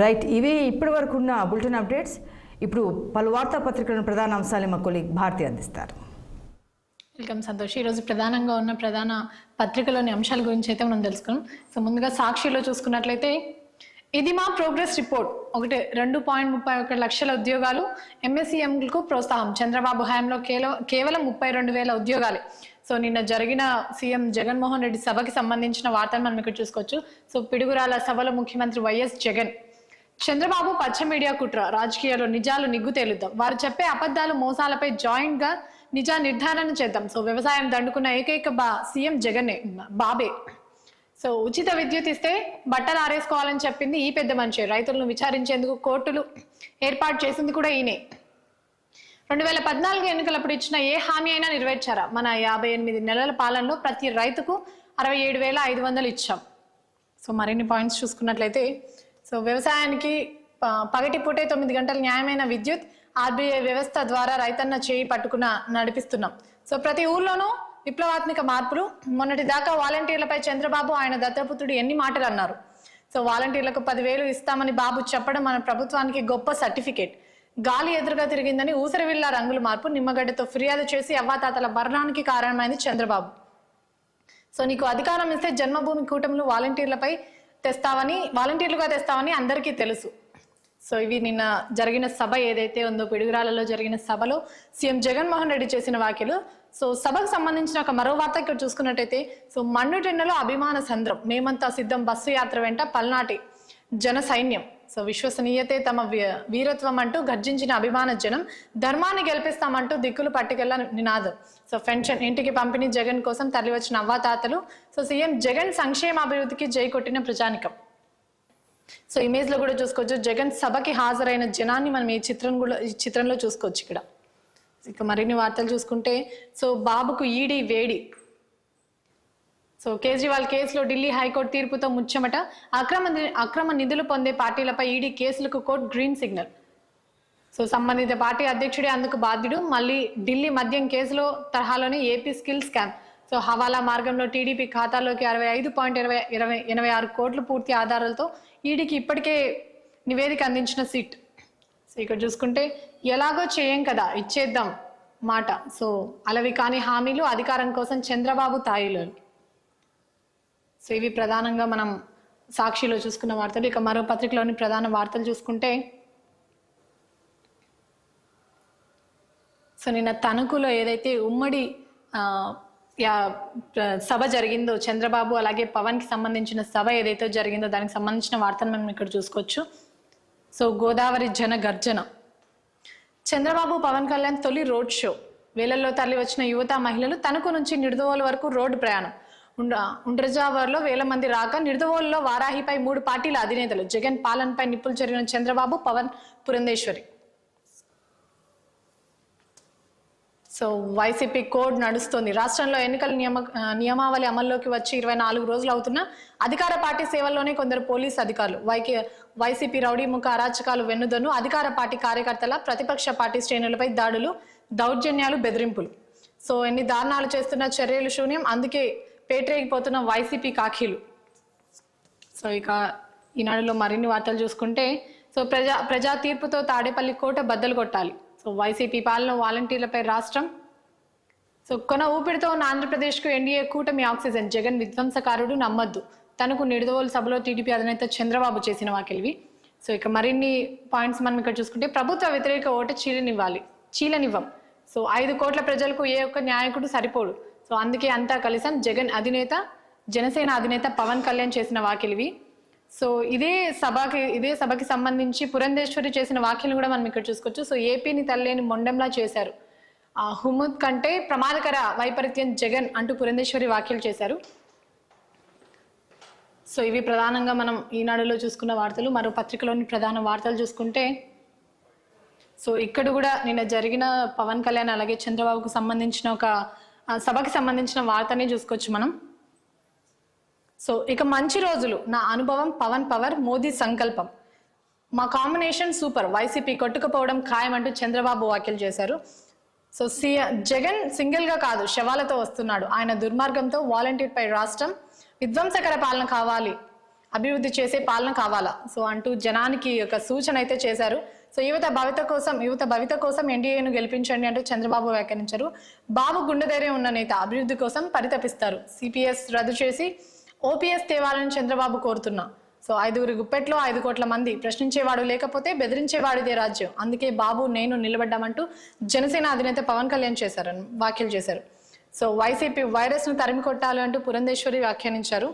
Right, ఇవి ఇప్పటి వరకు ఉన్న బులెటిన్ అప్డేట్స్. ఇప్పుడు పలు వార్తాపత్రికలను ప్రధాన అంశాలు మా కొలీగ్ భారతి అందిస్తారు. వెల్కమ్ సంతోష్. ఈరోజు ప్రధానంగా ఉన్న ప్రధాన పత్రికలోని అంశాల గురించి అయితే మనం తెలుసుకున్నాం. సో ముందుగా సాక్షిలో చూసుకున్నట్లయితే ఇది మా ప్రోగ్రెస్ రిపోర్ట్. 2.31 లక్షల ఉద్యోగాలు ఎంఎస్ఈఎంలకు ప్రోత్సాహం. చంద్రబాబు హయాంలో కేవలం 32,000 ఉద్యోగాలే. సో నిన్న జరిగిన సీఎం జగన్మోహన్ రెడ్డి సభకి సంబంధించిన వార్తను మనం ఇక్కడ చూసుకోవచ్చు. సో పిడుగురాల సభలో ముఖ్యమంత్రి వైఎస్ జగన్, చంద్రబాబు పచ్చ మీడియా కుట్ర, రాజకీయాల్లో నిజాలు నిగ్గు తేలుద్దాం, వారు చెప్పే అబద్ధాలు మోసాలపై జాయింట్ గా నిజ నిర్ధారణ చేద్దాం. సో వ్యవసాయం దండుకున్న ఏకైక సీఎం జగన్నే, బాబే. సో ఉచిత విద్యుత్ ఇస్తే బట్టలు ఆరేసుకోవాలని చెప్పింది ఈ పెద్ద మనిషి. రైతులను విచారించేందుకు కోర్టులు ఏర్పాటు చేసింది కూడా ఈయనే. 2014 ఎన్నికలప్పుడు ఇచ్చిన ఏ హామీ అయినా నెరవేర్చారా? మన 58 నెలల పాలనలో ప్రతి రైతుకు 67,500 ఇచ్చాం. సో మరిన్ని పాయింట్స్ చూసుకున్నట్లయితే, సో వ్యవసాయానికి పగటిపూటే 9 గంటల న్యాయమైన విద్యుత్ ఆర్బీఐ వ్యవస్థ ద్వారా రైతన్న చేయి పట్టుకున్న నడిపిస్తున్నాం. సో ప్రతి ఊర్లోనూ విప్లవాత్మక మార్పులు. మొన్నటి దాకా వాలంటీర్లపై చంద్రబాబు ఆయన దత్తపుత్రుడు ఎన్ని మాటలు అన్నారు. సో వాలంటీర్లకు 10,000 ఇస్తామని బాబు చెప్పడం మన ప్రభుత్వానికి గొప్ప సర్టిఫికేట్. గాలి ఎదురుగా తిరిగిందని ఊసరవిల్లా రంగుల మార్పు. నిమ్మగడ్డతో ఫిర్యాదు చేసి అవ్వాతాతల మరణానికి కారణమైంది చంద్రబాబు. సో నీకు అధికారం ఇస్తే జన్మభూమి కూటమిలు వాలంటీర్లుగా తెస్తావని అందరికీ తెలుసు. సో ఇవి నిన్న జరిగిన సభ ఏదైతే ఉందో, పిడుగురాలలో జరిగిన సభలో సీఎం జగన్మోహన్ రెడ్డి చేసిన వ్యాఖ్యలు. సో సభకు సంబంధించిన ఒక మరో వార్త ఇక్కడ చూసుకున్నట్టయితే, సో మన్నుటెన్నలో అభిమాన సంద్రం, మేమంతా సిద్ధం బస్సు యాత్ర వెంట పల్నాటి జన సైన్యం. సో విశ్వసనీయతే తమ వీరత్వం అంటూ గర్జించిన అభిమాన జనం, ధర్మాన్ని గెలిపిస్తామంటూ దిక్కులు పట్టుకెళ్ల నినాదం. సో పెన్షన్ ఇంటికి పంపిణీ జగన్ కోసం తరలివచ్చిన అవ్వాతాతలు. సో సీఎం జగన్ సంక్షేమ అభివృద్ధికి జై కొట్టిన ప్రజానికం. సో ఇమేజ్ లో కూడా చూసుకోవచ్చు, జగన్ సభకి హాజరైన జనాన్ని మనం ఈ చిత్రంలో చూసుకోవచ్చు. ఇక్కడ ఇక మరిన్ని వార్తలు చూసుకుంటే, సో బాబుకు ఈడీ వేడి. సో కేజ్రీవాల్ కేసులో ఢిల్లీ హైకోర్టు తీర్పుతో ముచ్చమట. అక్రమ నిధులు పొందే పార్టీలపై ఈడీ కేసులకు కోర్టు గ్రీన్ సిగ్నల్. సో సంబంధిత పార్టీ అధ్యక్షుడే అందుకు బాధ్యుడు. మళ్ళీ ఢిల్లీ మద్యం కేసులో తరహాలోనే ఏపీ స్కిల్ స్కామ్. సో హవాలా మార్గంలో టీడీపీ ఖాతాలోకి 65.86 కోట్లు పూర్తి ఆధారాలతో ఈడీకి ఇప్పటికే నివేదిక అందించిన సిట్. సో ఇక్కడ చూసుకుంటే, ఎలాగో చేయం కదా ఇచ్చేద్దాం మాట. సో అలవి కాని హామీలు, అధికారం కోసం చంద్రబాబు తాయిలు. సో ఇవి ప్రధానంగా మనం సాక్షిలో చూసుకున్న వార్తలు. ఇక మరో పత్రికలోని ప్రధాన వార్తలు చూసుకుంటే, సో నిన్న తణుకులో ఏదైతే ఉమ్మడి సభ జరిగిందో, చంద్రబాబు అలాగే పవన్ కి సంబంధించిన సభ ఏదైతే జరిగిందో దానికి సంబంధించిన వార్తను మనం ఇక్కడ చూసుకోవచ్చు. సో గోదావరి జన గర్జన. చంద్రబాబు పవన్ కళ్యాణ్ తొలి రోడ్ షో. వేలల్లో తరలి వచ్చిన యువత మహిళలు. తణుకు నుంచి నిడదవోలు వరకు రోడ్డు ప్రయాణం. ఉండ్రజావర్లో వేల మంది రాక, నిడదవోలులో వారాహిపై 3 పార్టీల అధినేతలు. జగన్ పాలనపై నిప్పులు చెరిగిన Chandrababu, Pawan, Purandeswari. So YCP code నడుస్తోంది. రాష్ట్రంలో ఎన్నికల నియమావళి అమల్లోకి వచ్చి 24 రోజులు అవుతున్నా అధికార పార్టీ సేవల్లోనే కొందరు పోలీసు అధికారులు. వైసీపీ రౌడీ ముఖ అరాచకాలు వెన్నుదన్ను. అధికార పార్టీ కార్యకర్తల, ప్రతిపక్ష పార్టీ శ్రేణులపై దాడులు, దౌర్జన్యాలు, బెదిరింపులు. సో ఎన్ని దారుణాలు చేస్తున్న చర్యలు శూన్యం. అందుకే పేటరేగిపోతున్న వైసీపీ కాఖీలు. సో ఇక ఈనాడులో మరిన్ని వార్తలు చూసుకుంటే, సో ప్రజా తీర్పుతో తాడేపల్లి కోట బద్దలు కొట్టాలి. సో వైసీపీ పాలన, వాలంటీర్లపై రాష్ట్రం. సో కొన ఊపిరితో ఉన్న ఆంధ్రప్రదేశ్కు ఎన్డీఏ కూటమి ఆక్సిజన్. జగన్ విధ్వంసకారుడు నమ్మద్దు. తనకు నిడదవోలు సభలో టీడీపీ అధినేత చంద్రబాబు చేసిన వ్యాఖ్యలు. సో ఇక మరిన్ని పాయింట్స్ మనం ఇక్కడ చూసుకుంటే, ప్రభుత్వ వ్యతిరేక ఓటు చీలనివ్వం. సో 5 కోట్ల ప్రజలకు ఏ ఒక్క నాయకుడు సరిపోడు. సో అందుకే అంతా కలిసాం. జగన్ అధినేత, జనసేన అధినేత పవన్ కళ్యాణ్ చేసిన వ్యాఖ్యలు. సో ఇదే సభకి సంబంధించి పురంధేశ్వరి చేసిన వ్యాఖ్యలు కూడా మనం ఇక్కడ చూసుకోవచ్చు. సో ఏపీని తల్లేని మొండంలా చేశారు. హుముద్ కంటే ప్రమాదకర వైపరీత్యం జగన్ అంటూ పురంధేశ్వరి వ్యాఖ్యలు చేశారు. సో ఇవి ప్రధానంగా మనం ఈనాడులో చూసుకున్న వార్తలు. మరో పత్రికలోని ప్రధాన వార్తలు చూసుకుంటే, సో ఇక్కడ కూడా నిన్న జరిగిన పవన్ కళ్యాణ్ అలాగే చంద్రబాబుకు సంబంధించిన ఒక సభకి సంబంధించిన వార్తని చూసుకోవచ్చు మనం. సో ఇక మంచి రోజులు, నా అనుభవం, పవన్ పవర్, మోదీ సంకల్పం, మా కాంబినేషన్ సూపర్, వైసీపీ కొట్టుకుపోవడం ఖాయం అంటూ చంద్రబాబు వ్యాఖ్యలు చేశారు. సో జగన్ సింగిల్ గా కాదు, శవాలతో వస్తున్నాడు. ఆయన దుర్మార్గంతో వాలంటీర్ పై రాష్ట్రం విధ్వంసకర పాలన కావాలి అభివృద్ధి చేసే పాలన కావాలా సో అంటూ జనానికి ఒక సూచన అయితే చేశారు. సో యువత భవిత కోసం ఎన్డీఏను గెలిపించండి అంటూ చంద్రబాబు వ్యాఖ్యానించారు. బాబు గుండె ధైర్యం ఉన్న నేత, అభివృద్ధి కోసం పరితపిస్తారు. సిపిఎస్ రద్దు చేసి ఓపీఎస్ తేవాలని చంద్రబాబు కోరుతున్నా. సో 5 గుప్పెట్లో 5 కోట్ల మంది, ప్రశ్నించేవాడు లేకపోతే బెదిరించేవాడిదే రాజ్యం, అందుకే బాబు నేను నిలబడ్డామంటూ జనసేన అధినేత పవన్ కళ్యాణ్ వ్యాఖ్యలు చేశారు. సో వైసీపీ వైరస్ ను తరిమి కొట్టాలి అంటూ పురంధేశ్వరి వ్యాఖ్యానించారు.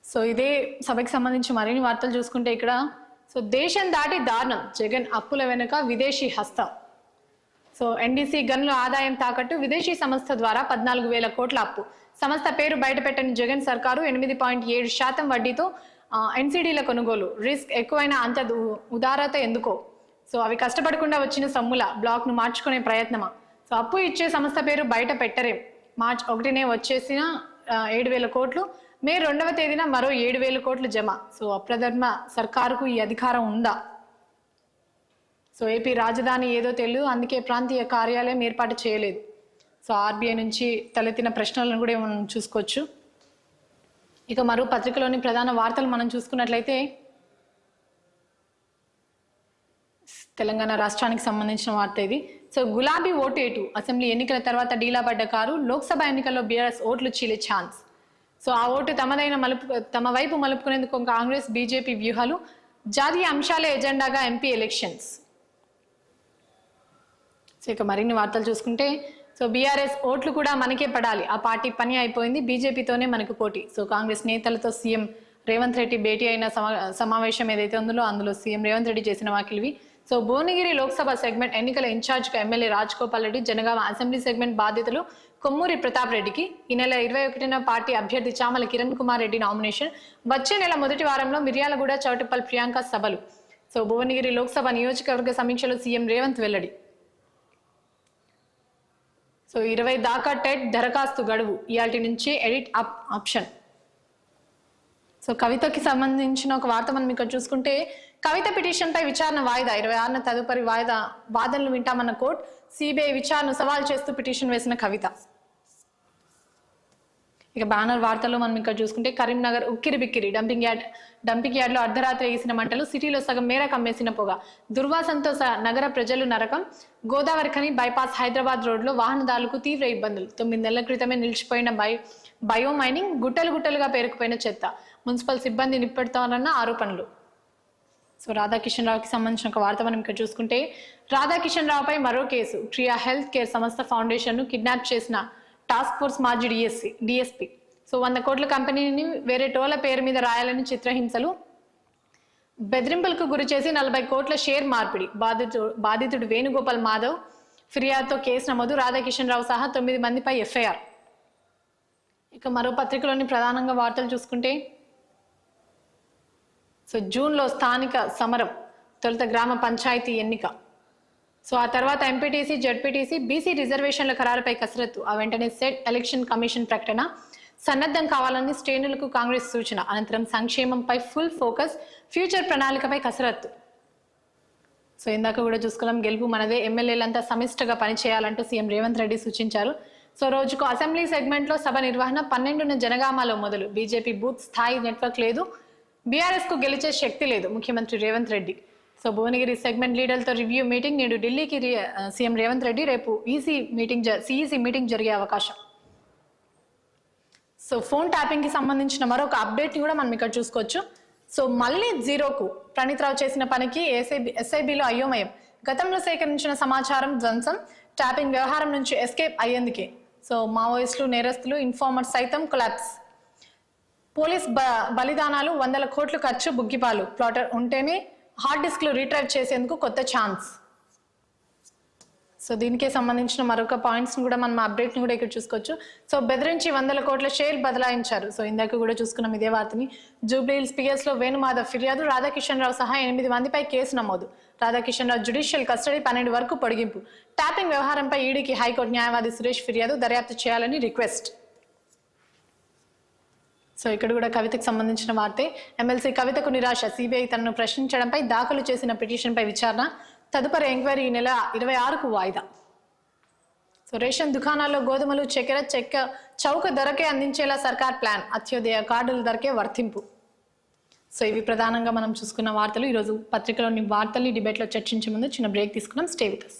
సో ఇదే సభకి సంబంధించి మరిన్ని వార్తలు చూసుకుంటే ఇక్కడ సో దేశం దాటి దారుణం, జగన్ అప్పుల వెనుక విదేశీ హస్తం. సో ఎన్డీసీ గన్ల ఆదాయం తాకట్టు విదేశీ సంస్థ ద్వారా 14,000 కోట్ల అప్పు. సంస్థ పేరు బయటపెట్టని జగన్ సర్కారు 8.7% వడ్డీతో ఎన్సీడీల కొనుగోలు. రిస్క్ ఎక్కువైన అంత ఉదారత ఎందుకో? సో అవి కష్టపడకుండా వచ్చిన సొమ్ముల బ్లాక్ ను మార్చుకునే ప్రయత్నమా? సో అప్పు ఇచ్చే సంస్థ పేరు బయట పెట్టరేం. మార్చ్ 1నే వచ్చేసిన 7,000 కోట్లు, మే 2వ తేదీన మరో 7,000 కోట్లు జమ. సో అప్రధర్మ సర్కారుకు ఈ అధికారం ఉందా? సో ఏపీ రాజధాని ఏదో తెలియదు, అందుకే ప్రాంతీయ కార్యాలయం ఏర్పాటు చేయలేదు. సో ఆర్బీఐ నుంచి తలెత్తిన ప్రశ్నలను కూడా మనం చూసుకోవచ్చు. ఇక మరో పత్రికలోని ప్రధాన వార్తలు మనం చూసుకున్నట్లయితే తెలంగాణ రాష్ట్రానికి సంబంధించిన వార్త ఇది. సో గులాబీ ఓటు ఏటు, అసెంబ్లీ ఎన్నికల తర్వాత డీలా పడ్డ కారు, లోక్సభ ఎన్నికల్లో బీఆర్ఎస్ ఓట్లు చీలే ఛాన్స్. సో ఆ ఓటు తమ వైపు మలుపుకునేందుకు కాంగ్రెస్ బీజేపీ వ్యూహాలు, జాతీయ అంశాలే ఎజెండాగా ఎంపీ ఎలక్షన్స్. సో ఇక మరిన్ని వార్తలు చూసుకుంటే సో బీఆర్ఎస్ ఓట్లు కూడా మనకే పడాలి, ఆ పార్టీ పని అయిపోయింది, బీజేపీతోనే మనకు పోటీ. సో కాంగ్రెస్ నేతలతో సీఎం రేవంత్ రెడ్డి భేటీ అయిన సమావేశం ఏదైతే ఉందో అందులో సీఎం రేవంత్ రెడ్డి చేసిన వ్యాఖ్యలు. సో భువనగిరి లోక్సభ సెగ్మెంట్ ఎన్నికల ఇన్ఛార్జ్గా MLA Rajagopal Reddy, Jangaon assembly segment బాధ్యతలు కొమ్మూరి ప్రతాప్ రెడ్డికి. ఈ నెల 21న పార్టీ అభ్యర్థి చామల కిరణ్ కుమార్ రెడ్డి నామినేషన్. వచ్చే నెల మొదటి వారంలో మిర్యాలగూడ, చౌటుప్పల్ ప్రియాంక సభలు. సో భువనగిరి లోక్సభ నియోజకవర్గ సమీక్షలో సీఎం రేవంత్ వెల్లడి. సో 20 దాకా టెట్ దరఖాస్తు గడువు, ఇయాల్టి నుంచి ఎడిట్ ఆప్షన్. సో కవితకి సంబంధించిన ఒక వార్త మనం ఇక్కడ చూసుకుంటే కవిత పిటిషన్ పై విచారణ వాయిదా, 26న తదుపరి వాదనలు వింటామన్న కోర్టు. సిబిఐ విచారణ సవాల్ చేస్తూ పిటిషన్ వేసిన కవిత. ఇక బ్యానర్ వార్తల్లో మనం ఇక్కడ చూసుకుంటే కరీంనగర్ ఉక్కిరి బిక్కిరి, డంపింగ్ యార్డ్ లో అర్ధరాత్రి వేసిన మంటలు, సిటీలో సగం మేర కమ్మేసిన పొగ, దుర్వాసంతో నగర ప్రజలు నరకం. గోదావరి ఖని బైపాస్ హైదరాబాద్ రోడ్లో వాహనదారులకు తీవ్ర ఇబ్బందులు. 9 నెలల క్రితమే నిలిచిపోయిన బయో మైనింగ్, గుట్టలుగా పేరుకుపోయిన చెత్త, మున్సిపల్ సిబ్బంది నిప్పెడతారన్న ఆరోపణలు. సో రాధాకిషన్ రావుకి సంబంధించిన ఒక వార్త మనం ఇక్కడ చూసుకుంటే రాధాకిషన్ రావుపై మరో కేసు. ట్రియా హెల్త్ కేర్ సంస్థ ఫౌండేషన్ ను కిడ్నాప్ చేసిన టాస్క్ ఫోర్స్ మాజీ డిఎస్పీ. సో 100 కోట్ల కంపెనీని వేరే టోల పేరు మీద రాయాలని చిత్రహింసలు, బెదిరింపులకు గురి చేసి 40 కోట్ల షేర్ మార్పిడి. బాధితుడు వేణుగోపాల్ మాధవ్ ఫిర్యాదుతో కేసు నమోదు. రాధాకిషన్ రావు సహా 9 మందిపై ఎఫ్ఐఆర్. ఇక మరో పత్రికలోని ప్రధానంగా వార్తలు చూసుకుంటే సో జూన్లో స్థానిక సమరం, తొలుత గ్రామ పంచాయతీ ఎన్నిక. సో ఆ తర్వాత ఎంపీటీసీ, జడ్పీటీసీ, బీసీ రిజర్వేషన్ల ఖరారుపై కసరత్తు. ఆ వెంటనే సెట్ ఎలక్షన్ కమిషన్ ప్రకటన. సన్నద్ధం కావాలని శ్రేణులకు కాంగ్రెస్ సూచన. అనంతరం సంక్షేమంపై ఫుల్ ఫోకస్, ఫ్యూచర్ ప్రణాళికపై కసరత్తు. సో ఇందాక కూడా చూసుకున్నాం, గెలుపు మనదే, ఎమ్మెల్యేలంతా సమిష్టిగా పనిచేయాలంటూ సీఎం రేవంత్ రెడ్డి సూచించారు. సో రోజుకు అసెంబ్లీ సెగ్మెంట్లో సభ నిర్వహణ. 12న జనగామలో మొదలు. బీజేపీ బూత్ స్థాయి నెట్వర్క్ లేదు, బీఆర్ఎస్ కు గెలిచే శక్తి లేదు, ముఖ్యమంత్రి రేవంత్ రెడ్డి. సో భువనగిరి సెగ్మెంట్ లీడర్లతో రివ్యూ మీటింగ్. నేడు ఢిల్లీకి సీఎం రేవంత్ రెడ్డి, రేపు సిఈసి మీటింగ్ జరిగే అవకాశం. సో ఫోన్ ట్యాపింగ్ కి సంబంధించిన మరొక అప్డేట్ ని కూడా మనం ఇక్కడ చూసుకోవచ్చు. సో మళ్ళీ జీరోకు ప్రణీత్ రావు చేసిన పనికి ఎస్ఐబిలో అయోమయం. గతంలో సేకరించిన సమాచారం ధ్వంసం, ట్యాపింగ్ వ్యవహారం నుంచి ఎస్కేప్ అయ్యేందుకే. సో మావోయిస్టులు, నేరస్తులు, ఇన్ఫార్మర్స్ సైతం కొలాప్స్. పోలీస్ బలిదానాలు, 100 కోట్లు ఖర్చు, బుగ్గిపాలు. ప్లాటర్ ఉంటేనే హార్డ్ డిస్క్లు రీట్రైవ్ చేసేందుకు కొత్త ఛాన్స్. సో దీనికే సంబంధించిన మరొక పాయింట్స్ కూడా మనం అప్డేట్ ని కూడా ఇక్కడ చూసుకోవచ్చు. సో బెదిరించి 100 కోట్ల షేర్ బదలాయించారు. సో ఇందాక కూడా చూసుకున్నాం ఇదే వార్తని. జూబ్లీహిల్స్ పిఎస్ లో వేణుమాధవ్ ఫిర్యాదు, రాధాకిషన్ రావు సహా 8 మందిపై కేసు నమోదు. రాధాకిషన్ రావు జ్యుడిషియల్ కస్టడీ 12 వరకు పొడిగింపు. ట్యాపింగ్ వ్యవహారంపై ఈడీకి హైకోర్టు న్యాయవాది సురేష్ ఫిర్యాదు, దర్యాప్తు చేయాలని రిక్వెస్ట్. సో ఇక్కడ కూడా కవితకు సంబంధించిన వార్తే. ఎమ్మెల్సీ కవితకు నిరాశ, సిబిఐ తనను ప్రశ్నించడంపై దాఖలు చేసిన పిటిషన్పై విచారణ. తదుపరి ఎంక్వైరీ ఈ నెల 26కు వాయిదా. సో రేషన్ దుకాణాల్లో గోధుమలు, చక్కెర చౌక ధరకే అందించేలా సర్కార్ ప్లాన్. అత్యోదయ కార్డుల ధరకే వర్తింపు. సో ఇవి ప్రధానంగా మనం చూసుకున్న వార్తలు. ఈరోజు పత్రికలోని వార్తల్ని డిబేట్లో చర్చించే ముందు చిన్న బ్రేక్ తీసుకున్నాం. Stay with us.